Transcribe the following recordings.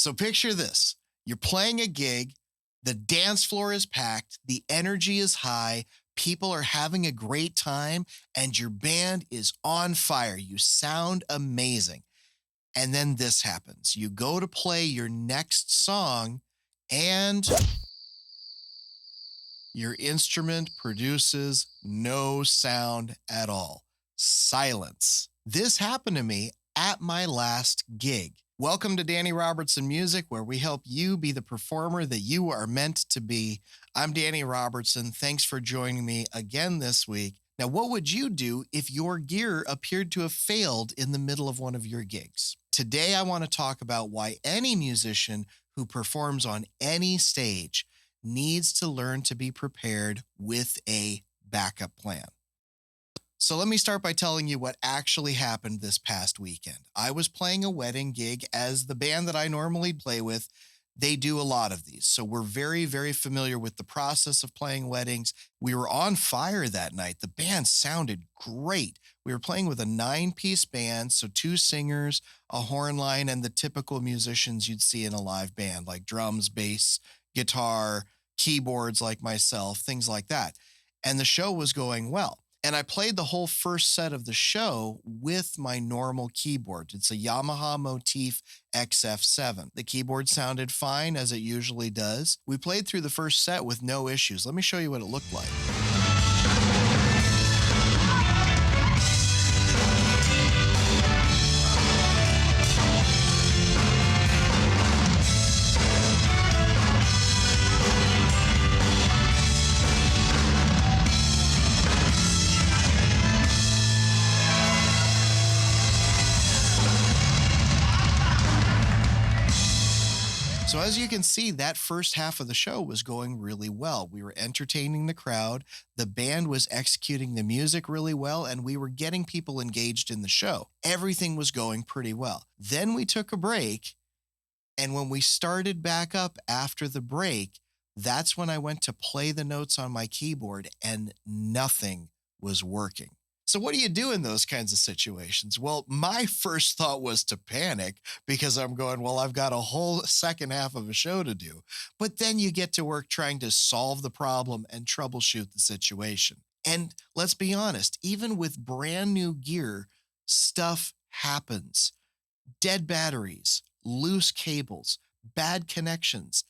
So picture this. You're playing a gig, the dance floor is packed, the energy is high, people are having a great time, and your band is on fire. You sound amazing. And then this happens. You go to play your next song, and your instrument produces no sound at all. Silence. This happened to me at my last gig. Welcome to Danny Robertson Music, where we help you be the performer that you are meant to be. I'm Danny Robertson. Thanks for joining me again this week. Now, what would you do if your gear appeared to have failed in the middle of one of your gigs? Today, I want to talk about why any musician who performs on any stage needs to learn to be prepared with a backup plan. So let me start by telling you what actually happened this past weekend. I was playing a wedding gig. As the band that I normally play with, they do a lot of these. So we're very, very familiar with the process of playing weddings. We were on fire that night. The band sounded great. We were playing with a 9-piece band, so 2 singers, a horn line, and the typical musicians you'd see in a live band, like drums, bass, guitar, keyboards like myself, things like that. And the show was going well. And I played the whole first set of the show with my normal keyboard. It's a Yamaha Motif XF7. The keyboard sounded fine, as it usually does. We played through the first set with no issues. Let me show you what it looked like. So as you can see, that first half of the show was going really well. We were entertaining the crowd, the band was executing the music really well, and we were getting people engaged in the show. Everything was going pretty well. Then we took a break, and when we started back up after the break, that's when I went to play the notes on my keyboard, and nothing was working. So what do you do in those kinds of situations? Well, my first thought was to panic because I'm going, well, I've got a whole second half of a show to do. But then you get to work trying to solve the problem and troubleshoot the situation. And let's be honest, even with brand new gear, stuff happens. Dead batteries, loose cables, bad connections.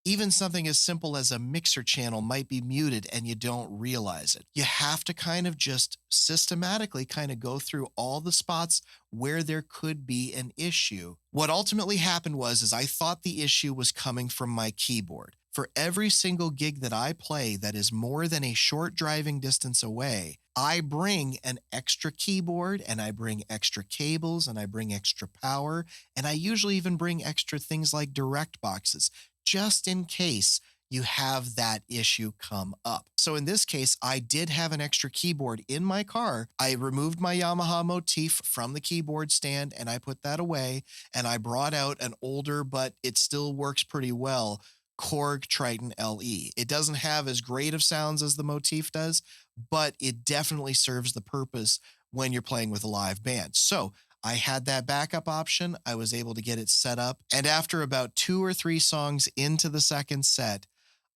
Even something as simple as a mixer channel might be muted and you don't realize it. You have to kind of just systematically kind of go through all the spots where there could be an issue. What ultimately happened was I thought the issue was coming from my keyboard. For every single gig that I play that is more than a short driving distance away, I bring an extra keyboard and I bring extra cables and I bring extra power, and I usually even bring extra things like direct boxes, just in case you have that issue come up. So in this case, I did have an extra keyboard in my car. I removed my Yamaha Motif from the keyboard stand and I put that away, and I brought out an older, but it still works pretty well, Korg Triton LE. It doesn't have as great of sounds as the Motif does, but it definitely serves the purpose when you're playing with a live band. So I had that backup option. I was able to get it set up. And after about 2 or 3 songs into the second set,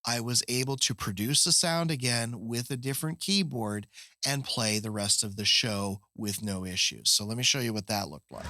I was able to produce a sound again with a different keyboard and play the rest of the show with no issues. So let me show you what that looked like.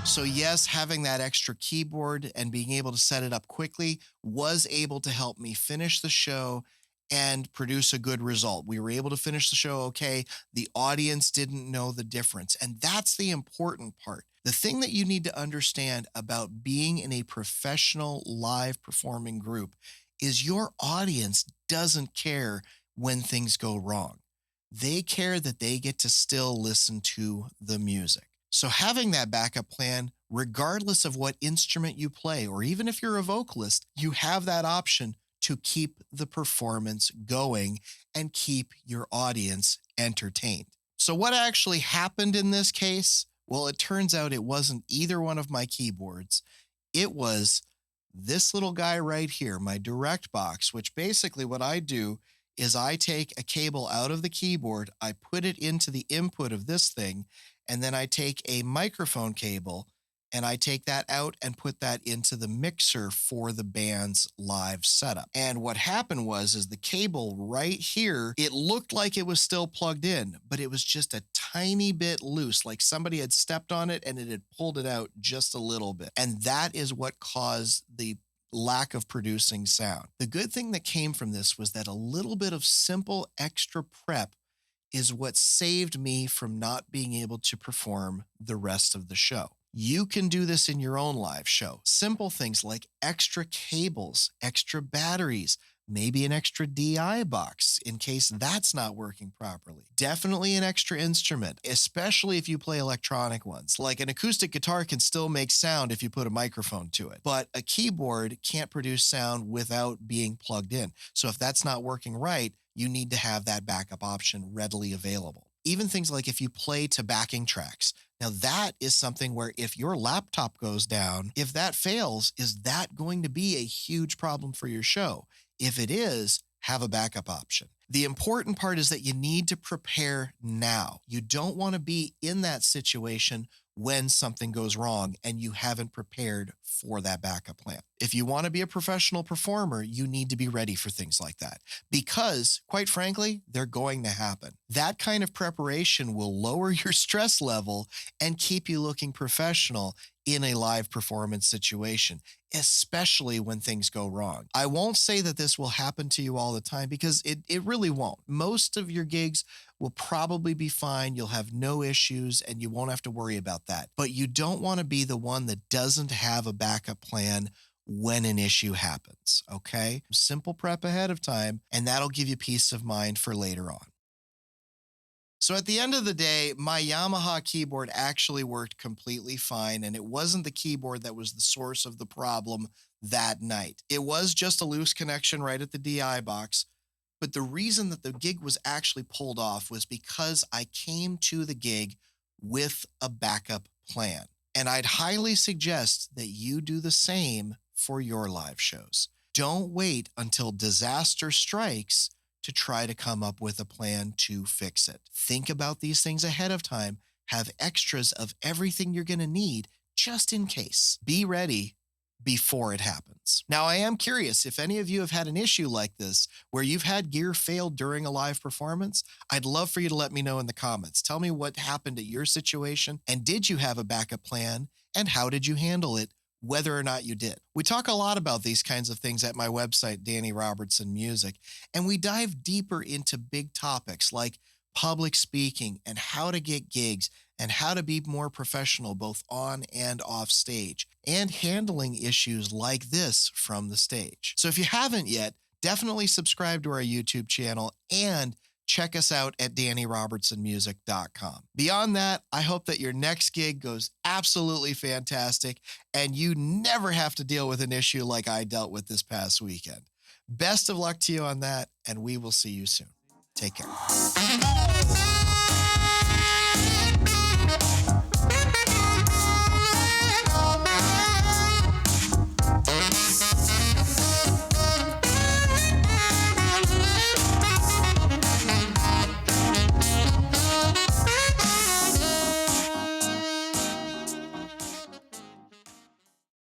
So yes, having that extra keyboard and being able to set it up quickly was able to help me finish the show and produce a good result. We were able to finish the show okay. The audience didn't know the difference. And that's the important part. The thing that you need to understand about being in a professional live performing group is your audience doesn't care when things go wrong. They care that they get to still listen to the music. So having that backup plan, regardless of what instrument you play, or even if you're a vocalist, you have that option to keep the performance going and keep your audience entertained. So what actually happened in this case? Well, it turns out it wasn't either one of my keyboards. It was this little guy right here, my direct box, which basically what I do is I take a cable out of the keyboard, I put it into the input of this thing, and then I take a microphone cable and I take that out and put that into the mixer for the band's live setup. And what happened was is the cable right here, it looked like it was still plugged in, but it was just a tiny bit loose, like somebody had stepped on it and it had pulled it out just a little bit. And that is what caused the lack of producing sound. The good thing that came from this was that a little bit of simple extra prep is what saved me from not being able to perform the rest of the show. You can do this in your own live show. Simple things like extra cables, extra batteries, maybe an extra DI box in case that's not working properly. Definitely an extra instrument, especially if you play electronic ones. Like an acoustic guitar can still make sound if you put a microphone to it, but a keyboard can't produce sound without being plugged in. So if that's not working right, you need to have that backup option readily available. Even things like if you play to backing tracks. Now that is something where if your laptop goes down, if that fails, is that going to be a huge problem for your show? If it is, have a backup option. The important part is that you need to prepare now. You don't want to be in that situation when something goes wrong and you haven't prepared for that backup plan. If you want to be a professional performer, you need to be ready for things like that because, quite frankly, they're going to happen. That kind of preparation will lower your stress level and keep you looking professional in a live performance situation, especially when things go wrong. I won't say that this will happen to you all the time because it really won't. Most of your gigs will probably be fine. You'll have no issues and you won't have to worry about that. But you don't want to be the one that doesn't have a backup plan when an issue happens, okay? Simple prep ahead of time, and that'll give you peace of mind for later on. So at the end of the day, my Yamaha keyboard actually worked completely fine, and it wasn't the keyboard that was the source of the problem that night. It was just a loose connection right at the DI box, but the reason that the gig was actually pulled off was because I came to the gig with a backup plan. And I'd highly suggest that you do the same for your live shows. Don't wait until disaster strikes to try to come up with a plan to fix it. Think about these things ahead of time. Have extras of everything you're going to need just in case. Be ready before it happens. Now, I am curious if any of you have had an issue like this where you've had gear fail during a live performance. I'd love for you to let me know in the comments. Tell me what happened at your situation, and did you have a backup plan, and how did you handle it, whether or not you did. We talk a lot about these kinds of things at my website, Danny Robertson Music, and we dive deeper into big topics like public speaking and how to get gigs and how to be more professional both on and off stage and handling issues like this from the stage. So if you haven't yet, definitely subscribe to our YouTube channel and check us out at DannyRobertsonMusic.com. Beyond that, I hope that your next gig goes absolutely fantastic and you never have to deal with an issue like I dealt with this past weekend. Best of luck to you on that, and we will see you soon. Take care.